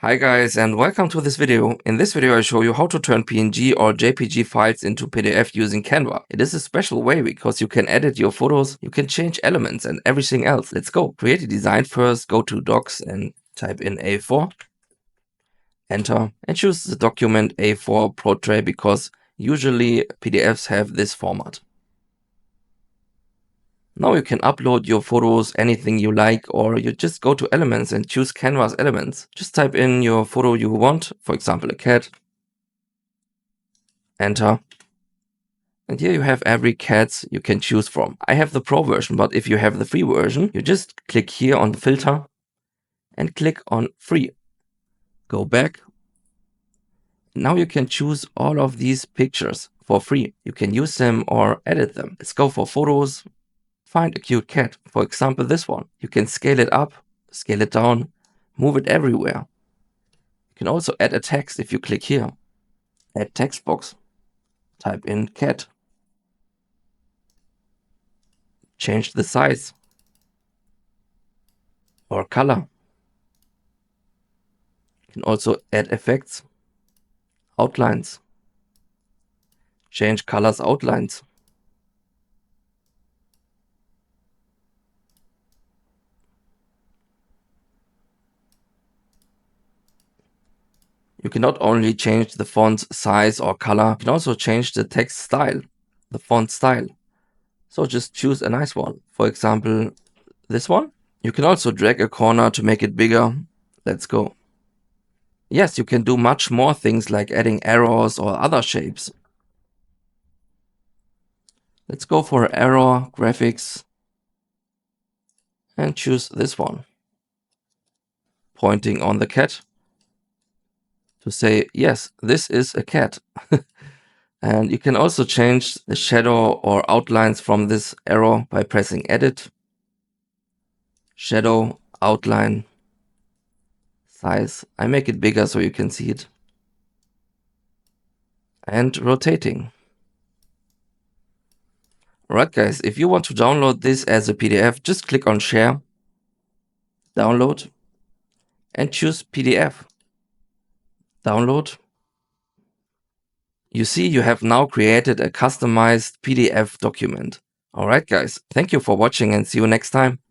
Hi guys, and welcome to this video. In this video I show you how to turn PNG or JPG files into PDF using Canva. It is a special way because you can edit your photos, you can change elements and everything else. Let's go. Create a design first, go to Docs and type in A4. Enter and choose the document A4 portrait because usually PDFs have this format. Now you can upload your photos, anything you like, or you just go to elements and choose Canva's elements. Just type in your photo you want, for example a cat. Enter. And here you have every cat you can choose from. I have the Pro version, but if you have the free version, you just click here on Filter and click on Free. Go back. Now you can choose all of these pictures for free. You can use them or edit them. Let's go for photos. Find a cute cat, for example this one. You can scale it up, scale it down, move it everywhere. You can also add a text if you click here. Add text box. Type in cat. Change the size or color. You can also add effects, outlines. Change colors, outlines. You can not only change the font size or color, you can also change the text style, the font style. So just choose a nice one. For example, this one. You can also drag a corner to make it bigger. Let's go. Yes, you can do much more things like adding arrows or other shapes. Let's go for arrow graphics and choose this one. Pointing on the cat to say, yes, this is a cat. And you can also change the shadow or outlines from this arrow by pressing Edit, Shadow, Outline, Size. I make it bigger so you can see it. And rotating. Alright guys, if you want to download this as a PDF, just click on Share, Download, and choose PDF. Download. You see, you have now created a customized PDF document. Alright guys, thank you for watching and see you next time.